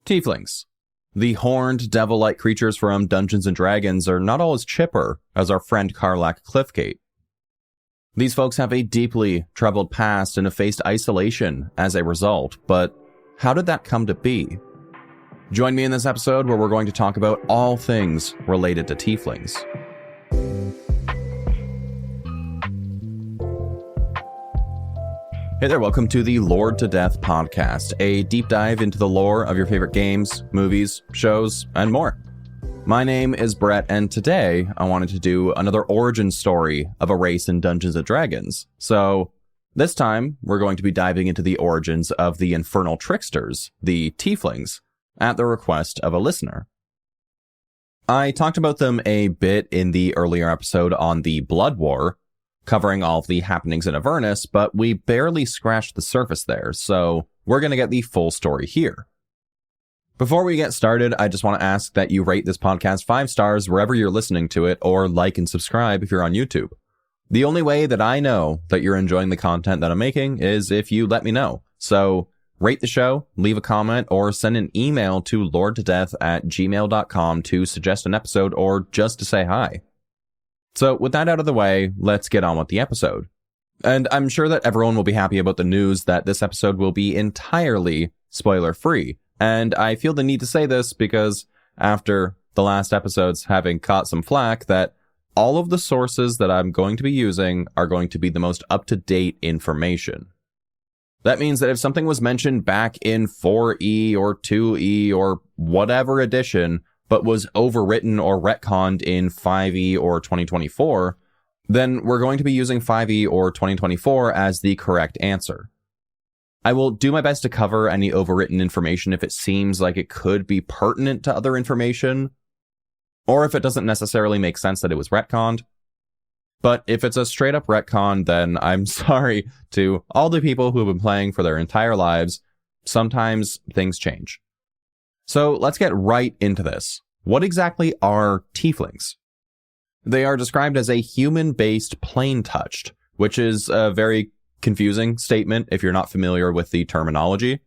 Tieflings. The horned, devil-like creatures from Dungeons & Dragons are not all as chipper as our friend Karlach Cliffgate. These folks have a deeply troubled past and have faced isolation as a result, but how did that come to be? Join me in this episode where we're going to talk about all things related to Tieflings. Hey there, welcome to the Lord to Death podcast, a deep dive into the lore of your favorite games, movies, shows, and more. My name is Brett, and today I wanted to do another origin story of a race in Dungeons & Dragons. So this time, we're going to be diving into the origins of the Infernal Tricksters, the Tieflings, at the request of a listener. I talked about them a bit in the earlier episode on the Blood War, covering all of the happenings in Avernus, but we barely scratched the surface there, so we're going to get the full story here. Before we get started, I just want to ask that you rate this podcast 5 stars wherever you're listening to it, or like and subscribe if you're on YouTube. The only way that I know that you're enjoying the content that I'm making is if you let me know. So rate the show, leave a comment, or send an email to lordtodeath@gmail.com to suggest an episode or just to say hi. So with that out of the way, let's get on with the episode. And I'm sure that everyone will be happy about the news that this episode will be entirely spoiler-free. And I feel the need to say this because after the last episodes having caught some flack, that all of the sources that I'm going to be using are going to be the most up-to-date information. That means that if something was mentioned back in 4E or 2E or whatever edition, but was overwritten or retconned in 5E or 2024, then we're going to be using 5E or 2024 as the correct answer. I will do my best to cover any overwritten information if it seems like it could be pertinent to other information, or if it doesn't necessarily make sense that it was retconned. But if it's a straight up retcon, then I'm sorry to all the people who have been playing for their entire lives. Sometimes things change. So let's get right into this. What exactly are Tieflings? They are described as a human-based plane-touched, which is a very confusing statement if you're not familiar with the terminology.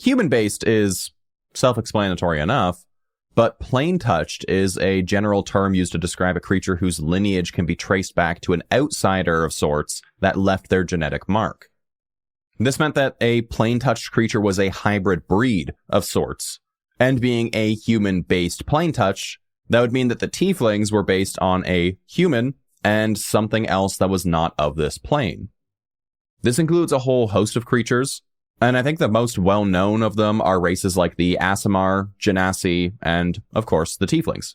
Human-based is self-explanatory enough, but plane-touched is a general term used to describe a creature whose lineage can be traced back to an outsider of sorts that left their genetic mark. This meant that a plane-touched creature was a hybrid breed of sorts, and being a human-based plane-touch, that would mean that the Tieflings were based on a human and something else that was not of this plane. This includes a whole host of creatures, and I think the most well-known of them are races like the Aasimar, Genasi, and, of course, the Tieflings.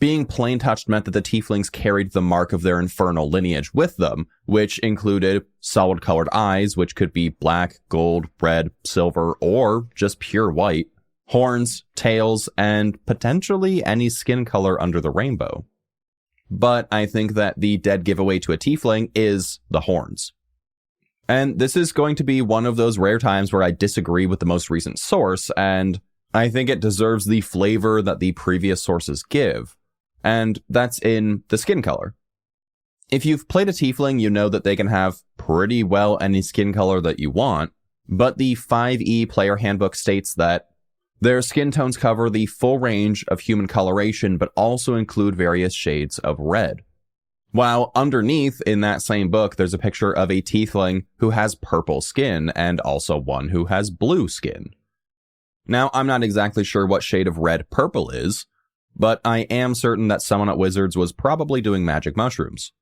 Being plane-touched meant that the Tieflings carried the mark of their infernal lineage with them, which included solid-colored eyes, which could be black, gold, red, silver, or just pure white, horns, tails, and potentially any skin color under the rainbow. But I think that the dead giveaway to a Tiefling is the horns. And this is going to be one of those rare times where I disagree with the most recent source, and I think it deserves the flavor that the previous sources give. And that's in the skin color. If you've played a Tiefling, you know that they can have pretty well any skin color that you want, but the 5e player handbook states that their skin tones cover the full range of human coloration, but also include various shades of red. While underneath in that same book, there's a picture of a Tiefling who has purple skin and also one who has blue skin. Now, I'm not exactly sure what shade of red purple is, but I am certain that someone at Wizards was probably doing magic mushrooms.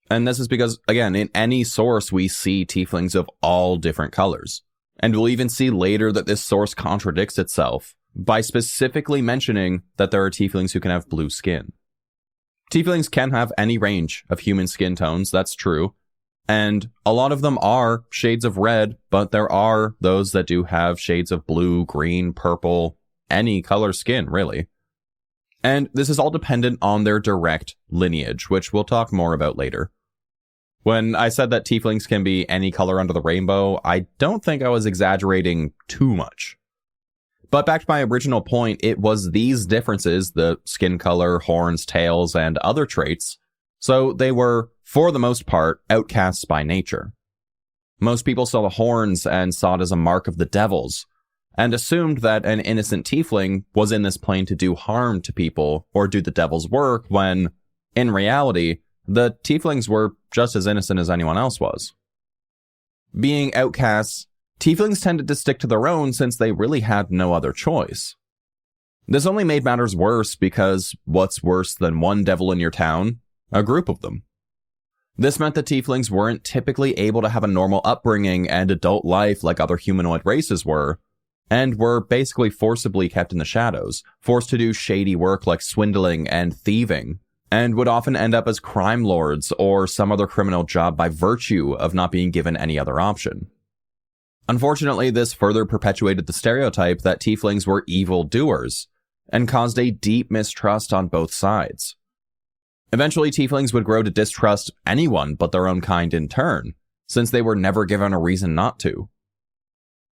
And this is because, again, in any source we see Tieflings of all different colors. And we'll even see later that this source contradicts itself by specifically mentioning that there are Tieflings who can have blue skin. Tieflings can have any range of human skin tones, that's true. And a lot of them are shades of red, but there are those that do have shades of blue, green, purple, any color skin, really. And this is all dependent on their direct lineage, which we'll talk more about later. When I said that Tieflings can be any color under the rainbow, I don't think I was exaggerating too much. But back to my original point, it was these differences, the skin color, horns, tails, and other traits, so they were, for the most part, outcasts by nature. Most people saw the horns and saw it as a mark of the devils, and assumed that an innocent tiefling was in this plane to do harm to people or do the devil's work when, in reality, the tieflings were just as innocent as anyone else was. Being outcasts, tieflings tended to stick to their own since they really had no other choice. This only made matters worse because what's worse than one devil in your town? A group of them. This meant that tieflings weren't typically able to have a normal upbringing and adult life like other humanoid races were, and were basically forcibly kept in the shadows, forced to do shady work like swindling and thieving, and would often end up as crime lords or some other criminal job by virtue of not being given any other option. Unfortunately, this further perpetuated the stereotype that tieflings were evil doers, and caused a deep mistrust on both sides. Eventually, tieflings would grow to distrust anyone but their own kind in turn, since they were never given a reason not to.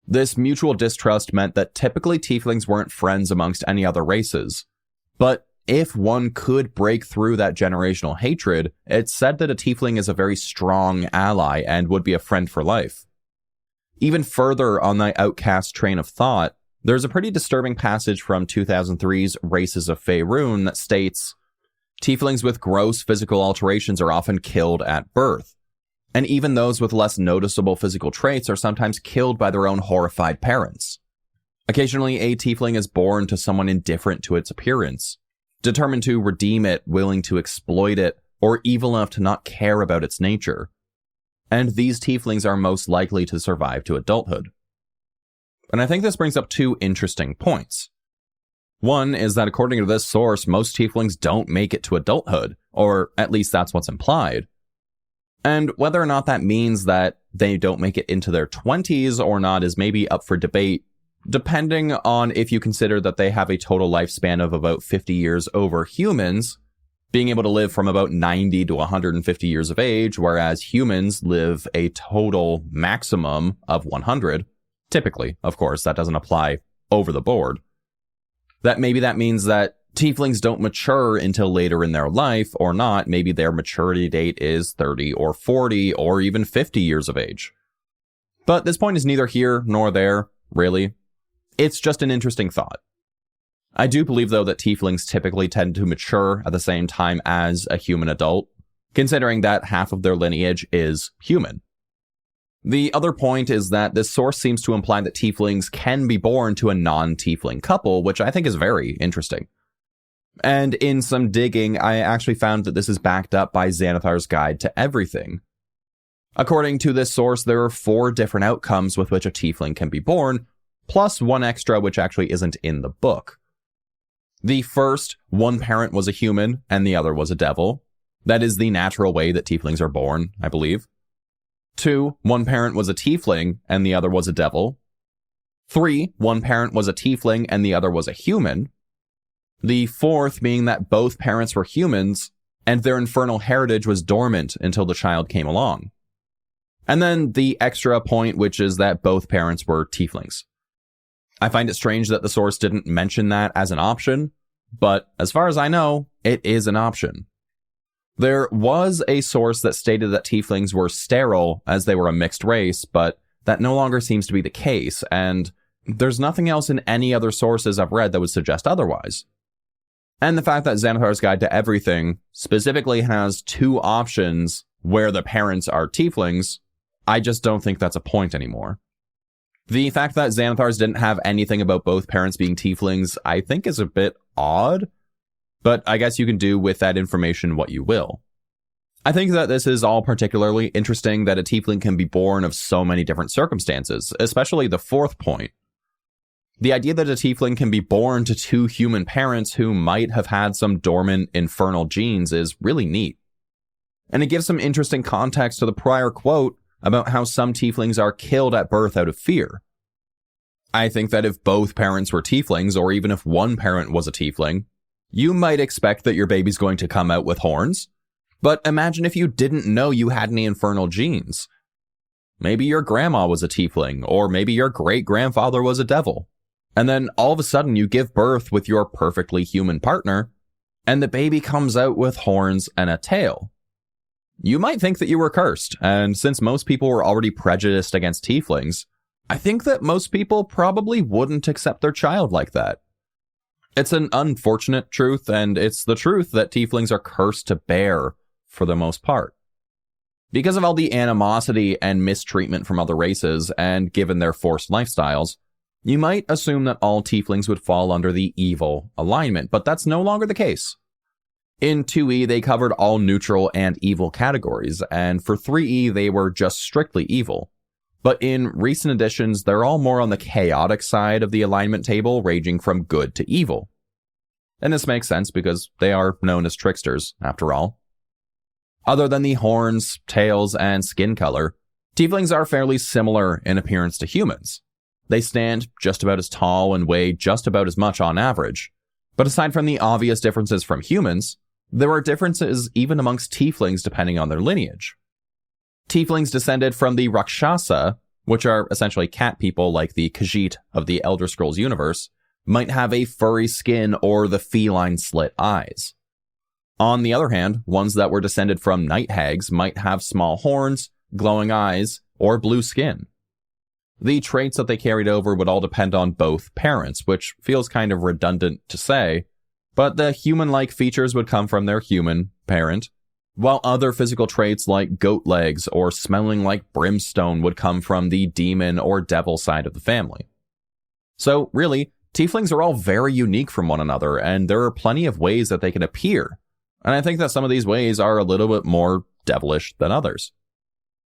This mutual distrust meant that typically tieflings weren't friends amongst any other races, but if one could break through that generational hatred, it's said that a tiefling is a very strong ally and would be a friend for life. Even further on the outcast train of thought, there's a pretty disturbing passage from 2003's Races of Faerun that states, "Tieflings with gross physical alterations are often killed at birth, and even those with less noticeable physical traits are sometimes killed by their own horrified parents. Occasionally, a tiefling is born to someone indifferent to its appearance, determined to redeem it, willing to exploit it, or evil enough to not care about its nature. And these tieflings are most likely to survive to adulthood." And I think this brings up two interesting points. One is that according to this source, most tieflings don't make it to adulthood, or at least that's what's implied. And whether or not that means that they don't make it into their 20s or not is maybe up for debate, depending on if you consider that they have a total lifespan of about 50 years over humans, being able to live from about 90 to 150 years of age, whereas humans live a total maximum of 100. Typically, of course, that doesn't apply over the board. That means that tieflings don't mature until later in their life, or not. Maybe their maturity date is 30 or 40 or even 50 years of age. But this point is neither here nor there, really. It's just an interesting thought. I do believe, though, that tieflings typically tend to mature at the same time as a human adult, considering that half of their lineage is human. The other point is that this source seems to imply that tieflings can be born to a non-tiefling couple, which I think is very interesting. And in some digging, I actually found that this is backed up by Xanathar's Guide to Everything. According to this source, there are 4 different outcomes with which a tiefling can be born, plus one extra which actually isn't in the book. The first, one parent was a human and the other was a devil. That is the natural way that tieflings are born, I believe. 2, one parent was a tiefling and the other was a devil. 3, one parent was a tiefling and the other was a human. The 4th being that both parents were humans and their infernal heritage was dormant until the child came along. And then the extra point, which is that both parents were tieflings. I find it strange that the source didn't mention that as an option, but as far as I know, it is an option. There was a source that stated that tieflings were sterile as they were a mixed race, but that no longer seems to be the case, and there's nothing else in any other sources I've read that would suggest otherwise. And the fact that Xanathar's Guide to Everything specifically has 2 options where the parents are tieflings, I just don't think that's a point anymore. The fact that Xanathar's didn't have anything about both parents being tieflings, I think is a bit odd, but I guess you can do with that information what you will. I think that this is all particularly interesting that a tiefling can be born of so many different circumstances, especially the 4th point. The idea that a tiefling can be born to 2 human parents who might have had some dormant infernal genes is really neat. And it gives some interesting context to the prior quote about how some tieflings are killed at birth out of fear. I think that if both parents were tieflings, or even if one parent was a tiefling, you might expect that your baby's going to come out with horns. But imagine if you didn't know you had any infernal genes. Maybe your grandma was a tiefling, or maybe your great-grandfather was a devil. And then all of a sudden you give birth with your perfectly human partner, and the baby comes out with horns and a tail. You might think that you were cursed, and since most people were already prejudiced against tieflings, I think that most people probably wouldn't accept their child like that. It's an unfortunate truth, and it's the truth that tieflings are cursed to bear for the most part. Because of all the animosity and mistreatment from other races, and given their forced lifestyles, you might assume that all tieflings would fall under the evil alignment, but that's no longer the case. In 2E, they covered all neutral and evil categories, and for 3E, they were just strictly evil. But in recent editions, they're all more on the chaotic side of the alignment table, ranging from good to evil. And this makes sense because they are known as tricksters, after all. Other than the horns, tails, and skin color, tieflings are fairly similar in appearance to humans. They stand just about as tall and weigh just about as much on average. But aside from the obvious differences from humans, there are differences even amongst tieflings depending on their lineage. Tieflings descended from the Rakshasa, which are essentially cat people like the Khajiit of the Elder Scrolls universe, might have a furry skin or the feline slit eyes. On the other hand, ones that were descended from night hags might have small horns, glowing eyes, or blue skin. The traits that they carried over would all depend on both parents, which feels kind of redundant to say, but the human-like features would come from their human parent, while other physical traits like goat legs or smelling like brimstone would come from the demon or devil side of the family. So really, tieflings are all very unique from one another, and there are plenty of ways that they can appear. And I think that some of these ways are a little bit more devilish than others.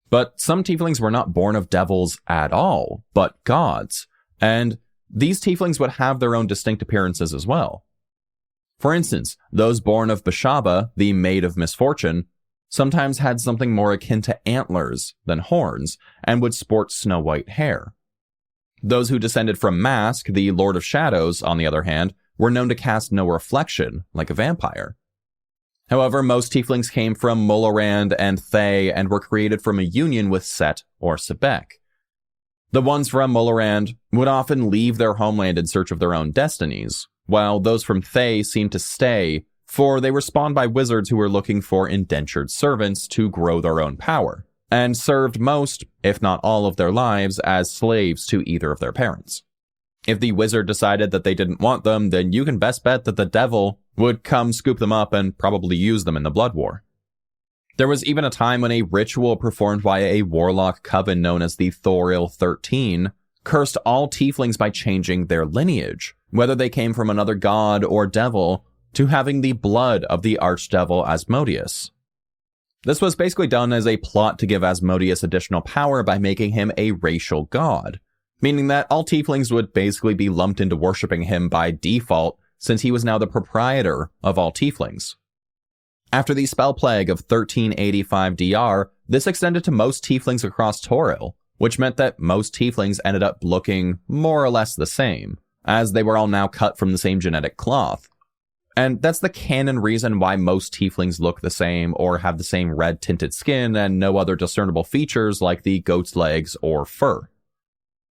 But some tieflings were not born of devils at all, but gods. And these tieflings would have their own distinct appearances as well. For instance, those born of Bashaba, the Maid of Misfortune, sometimes had something more akin to antlers than horns, and would sport snow-white hair. Those who descended from Mask, the Lord of Shadows, on the other hand, were known to cast no reflection, like a vampire. However, most tieflings came from Mullerand and Thay and were created from a union with Set or Sebek. The ones from Mullerand would often leave their homeland in search of their own destinies, while those from Thay seemed to stay, for they were spawned by wizards who were looking for indentured servants to grow their own power, and served most, if not all of their lives, as slaves to either of their parents. If the wizard decided that they didn't want them, then you can best bet that the devil would come scoop them up and probably use them in the Blood War. There was even a time when a ritual performed by a warlock coven known as the Thoril 13 cursed all tieflings by changing their lineage, whether they came from another god or devil, to having the blood of the archdevil Asmodeus. This was basically done as a plot to give Asmodeus additional power by making him a racial god, meaning that all tieflings would basically be lumped into worshipping him by default, since he was now the proprietor of all tieflings. After the spell plague of 1385 DR, this extended to most tieflings across Toril, which meant that most tieflings ended up looking more or less the same, as they were all now cut from the same genetic cloth. And that's the canon reason why most tieflings look the same or have the same red-tinted skin and no other discernible features like the goat's legs or fur.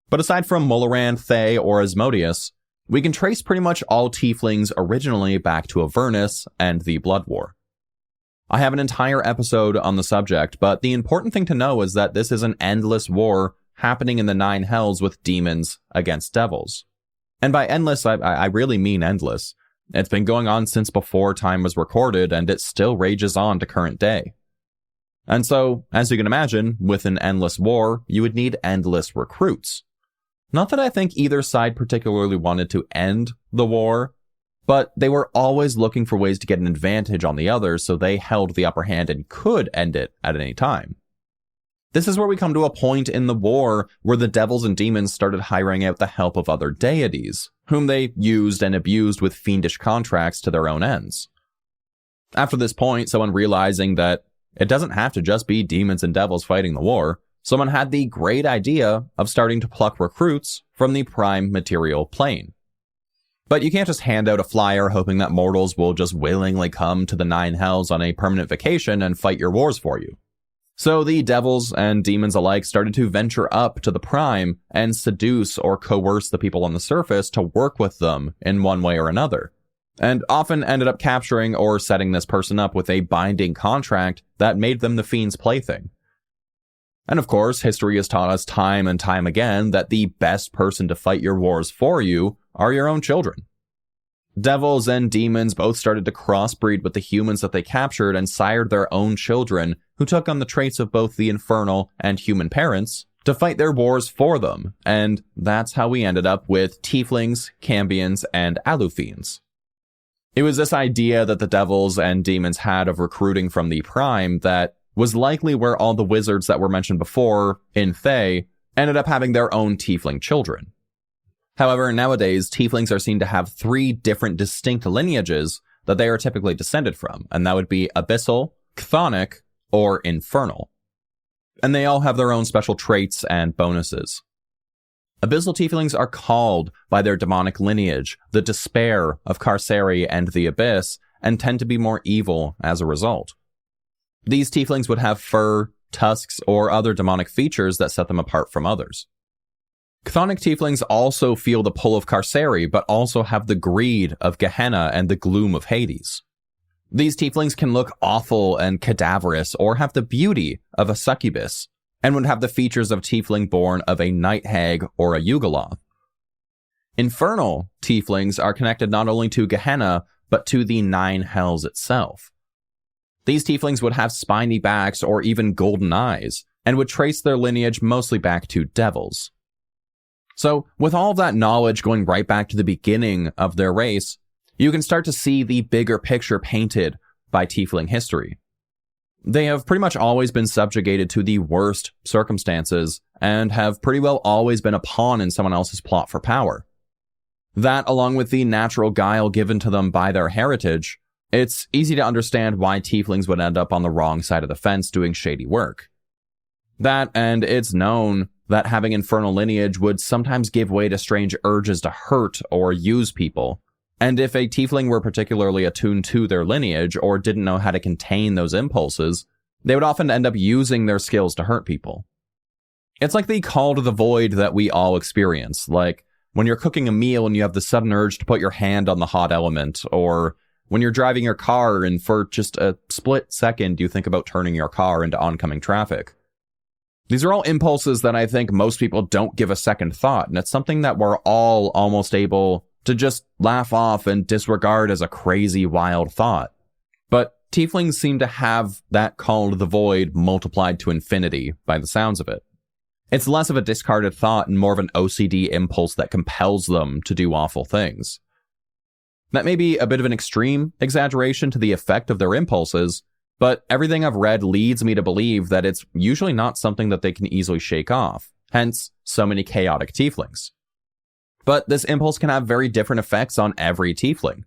But aside from Mullerand, Thay, or Asmodeus, we can trace pretty much all tieflings originally back to Avernus and the Blood War. I have an entire episode on the subject, but the important thing to know is that this is an endless war happening in the Nine Hells with demons against devils. And by endless, I really mean endless. It's been going on since before time was recorded, and it still rages on to current day. And so, as you can imagine, with an endless war, you would need endless recruits. Not that I think either side particularly wanted to end the war, but they were always looking for ways to get an advantage on the other, so they held the upper hand and could end it at any time. This is where we come to a point in the war where the devils and demons started hiring out the help of other deities, whom they used and abused with fiendish contracts to their own ends. After this point, someone realizing that it doesn't have to just be demons and devils fighting the war, someone had the great idea of starting to pluck recruits from the prime material plane. But you can't just hand out a flyer hoping that mortals will just willingly come to the Nine Hells on a permanent vacation and fight your wars for you. So the devils and demons alike started to venture up to the prime and seduce or coerce the people on the surface to work with them in one way or another, and often ended up capturing or setting this person up with a binding contract that made them the fiend's plaything. And of course, history has taught us time and time again that the best person to fight your wars for you are your own children. Devils and demons both started to crossbreed with the humans that they captured and sired their own children, who took on the traits of both the infernal and human parents to fight their wars for them, and that's how we ended up with Tieflings, Cambions, and Alufiends. It was this idea that the devils and demons had of recruiting from the Prime that was likely where all the wizards that were mentioned before, in Thay, ended up having their own Tiefling children. However, nowadays, Tieflings are seen to have 3 different distinct lineages that they are typically descended from, and that would be Abyssal, Chthonic, or Infernal. And they all have their own special traits and bonuses. Abyssal Tieflings are called by their demonic lineage, the Despair of Carceri and the Abyss, and tend to be more evil as a result. These Tieflings would have fur, tusks, or other demonic features that set them apart from others. Chthonic Tieflings also feel the pull of Carceri, but also have the greed of Gehenna and the gloom of Hades. These Tieflings can look awful and cadaverous, or have the beauty of a succubus, and would have the features of Tiefling born of a night hag or a Yugoloth. Infernal Tieflings are connected not only to Gehenna, but to the 9 hells itself. These Tieflings would have spiny backs or even golden eyes, and would trace their lineage mostly back to devils. So, with all of that knowledge going right back to the beginning of their race, you can start to see the bigger picture painted by Tiefling history. They have pretty much always been subjugated to the worst circumstances, and have pretty well always been a pawn in someone else's plot for power. That, along with the natural guile given to them by their heritage, it's easy to understand why Tieflings would end up on the wrong side of the fence doing shady work. That, and it's known that having infernal lineage would sometimes give way to strange urges to hurt or use people, and if a Tiefling were particularly attuned to their lineage or didn't know how to contain those impulses, they would often end up using their skills to hurt people. It's like the call to the void that we all experience, like when you're cooking a meal and you have the sudden urge to put your hand on the hot element, or when you're driving your car and for just a split second you think about turning your car into oncoming traffic. These are all impulses that I think most people don't give a second thought, and it's something that we're all almost able to just laugh off and disregard as a crazy, wild thought. But Tieflings seem to have that call to the void multiplied to infinity, by the sounds of it. It's less of a discarded thought and more of an OCD impulse that compels them to do awful things. That may be a bit of an extreme exaggeration to the effect of their impulses, but everything I've read leads me to believe that it's usually not something that they can easily shake off, hence so many chaotic Tieflings. But this impulse can have very different effects on every Tiefling.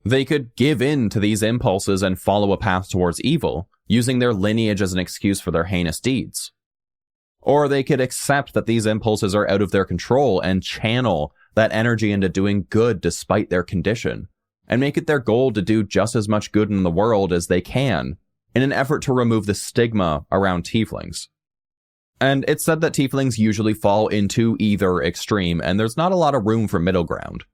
They could give in to these impulses and follow a path towards evil, using their lineage as an excuse for their heinous deeds. Or they could accept that these impulses are out of their control and channel that energy into doing good despite their condition, and make it their goal to do just as much good in the world as they can, in an effort to remove the stigma around Tieflings. And it's said that Tieflings usually fall into either extreme, and there's not a lot of room for middle ground.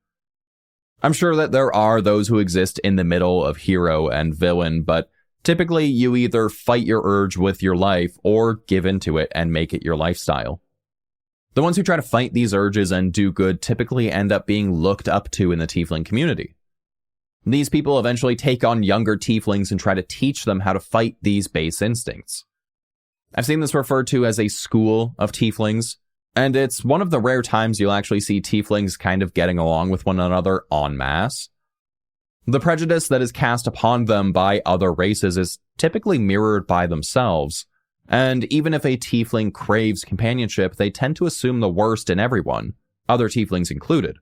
I'm sure that there are those who exist in the middle of hero and villain, but typically you either fight your urge with your life or give into it and make it your lifestyle. The ones who try to fight these urges and do good typically end up being looked up to in the Tiefling community. These people eventually take on younger Tieflings and try to teach them how to fight these base instincts. I've seen this referred to as a school of Tieflings, and it's one of the rare times you'll actually see Tieflings kind of getting along with one another en masse. The prejudice that is cast upon them by other races is typically mirrored by themselves, and even if a Tiefling craves companionship, they tend to assume the worst in everyone, other Tieflings included.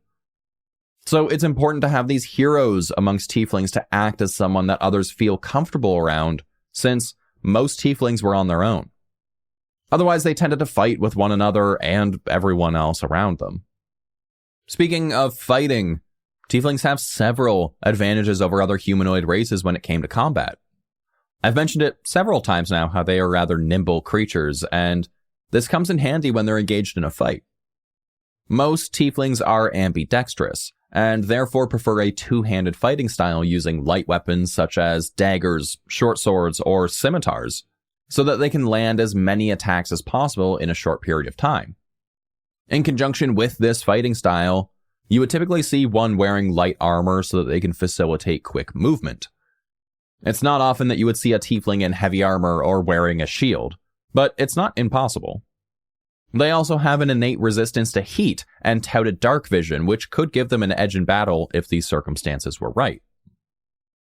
So it's important to have these heroes amongst Tieflings to act as someone that others feel comfortable around, since most Tieflings were on their own. Otherwise, they tended to fight with one another and everyone else around them. Speaking of fighting, Tieflings have several advantages over other humanoid races when it came to combat. I've mentioned it several times now how they are rather nimble creatures, and this comes in handy when they're engaged in a fight. Most Tieflings are ambidextrous, and therefore prefer a two-handed fighting style using light weapons such as daggers, short swords, or scimitars, so that they can land as many attacks as possible in a short period of time. In conjunction with this fighting style, you would typically see one wearing light armor so that they can facilitate quick movement. It's not often that you would see a tiefling in heavy armor or wearing a shield, but it's not impossible. They also have an innate resistance to heat and touted dark vision, which could give them an edge in battle if these circumstances were right.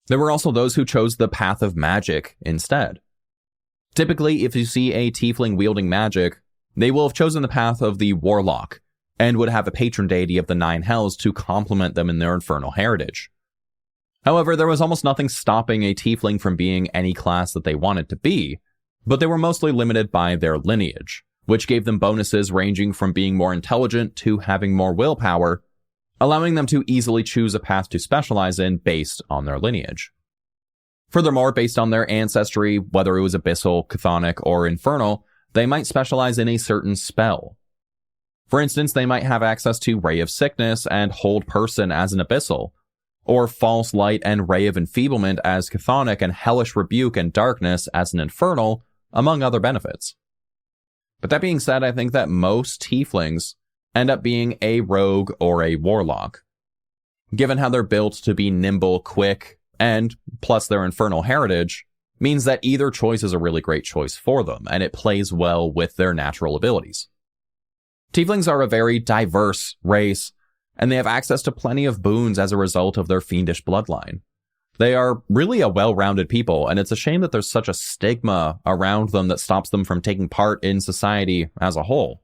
There were also those who chose the path of magic instead. Typically, if you see a tiefling wielding magic, they will have chosen the path of the warlock, and would have a patron deity of the Nine Hells to complement them in their infernal heritage. However, there was almost nothing stopping a tiefling from being any class that they wanted to be, but they were mostly limited by their lineage, which gave them bonuses ranging from being more intelligent to having more willpower, allowing them to easily choose a path to specialize in based on their lineage. Furthermore, based on their ancestry, whether it was abyssal, chthonic, or infernal, they might specialize in a certain spell. For instance, they might have access to Ray of Sickness and Hold Person as an abyssal, or False Light and Ray of Enfeeblement as chthonic and Hellish Rebuke and Darkness as an infernal, among other benefits. But that being said, I think that most tieflings end up being a rogue or a warlock. Given how they're built to be nimble, quick, and plus their infernal heritage, means that either choice is a really great choice for them, and it plays well with their natural abilities. Tieflings are a very diverse race, and they have access to plenty of boons as a result of their fiendish bloodline. They are really a well-rounded people, and it's a shame that there's such a stigma around them that stops them from taking part in society as a whole.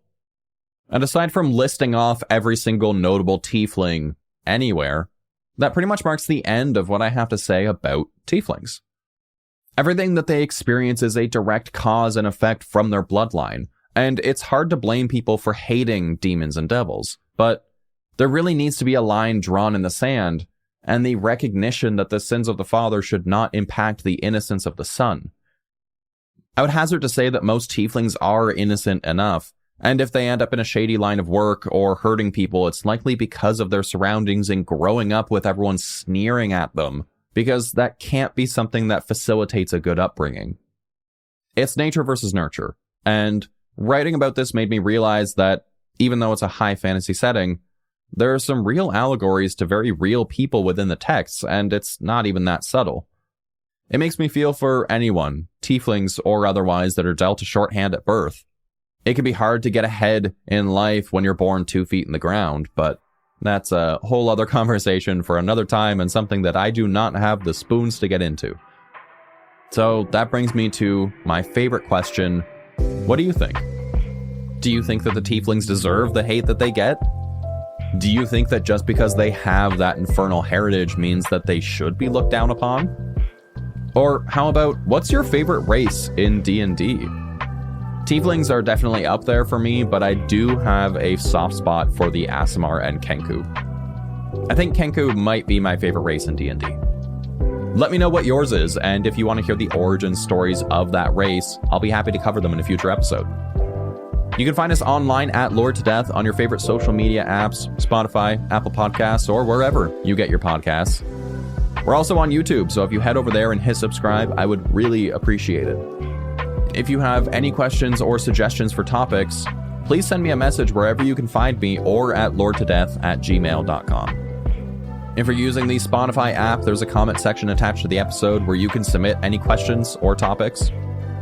And aside from listing off every single notable tiefling anywhere, that pretty much marks the end of what I have to say about tieflings. Everything that they experience is a direct cause and effect from their bloodline, and it's hard to blame people for hating demons and devils, but there really needs to be a line drawn in the sand, and the recognition that the sins of the father should not impact the innocence of the son. I would hazard to say that most tieflings are innocent enough, and if they end up in a shady line of work or hurting people, it's likely because of their surroundings and growing up with everyone sneering at them, because that can't be something that facilitates a good upbringing. It's nature versus nurture, and writing about this made me realize that, even though it's a high fantasy setting, there are some real allegories to very real people within the texts, and it's not even that subtle. It makes me feel for anyone, tieflings or otherwise, that are dealt a shorthand at birth. It can be hard to get ahead in life when you're born 2 feet in the ground, but that's a whole other conversation for another time and something that I do not have the spoons to get into. So that brings me to my favorite question. What do you think? Do you think that the tieflings deserve the hate that they get? Do you think that just because they have that infernal heritage means that they should be looked down upon? Or how about, what's your favorite race in D&D? Tieflings are definitely up there for me, but I do have a soft spot for the Aasimar and Kenku. I think Kenku might be my favorite race in D&D. Let me know what yours is, and if you want to hear the origin stories of that race, I'll be happy to cover them in a future episode. You can find us online at Lord to Death on your favorite social media apps, Spotify, Apple Podcasts, or wherever you get your podcasts. We're also on YouTube, so if you head over there and hit subscribe, I would really appreciate it. If you have any questions or suggestions for topics, please send me a message wherever you can find me or at lordtodeath@gmail.com. If you're using the Spotify app, there's a comment section attached to the episode where you can submit any questions or topics.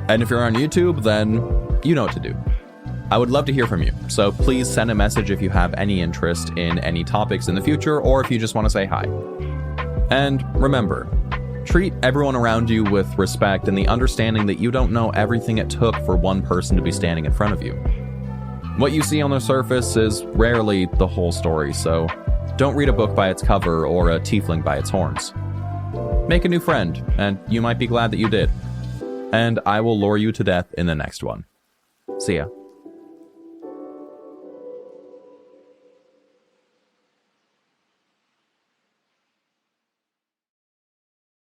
And if you're on YouTube, then you know what to do. I would love to hear from you, so please send a message if you have any interest in any topics in the future or if you just want to say hi. And remember, treat everyone around you with respect and the understanding that you don't know everything it took for one person to be standing in front of you. What you see on the surface is rarely the whole story, so don't read a book by its cover or a tiefling by its horns. Make a new friend, and you might be glad that you did. And I will lure you to death in the next one. See ya.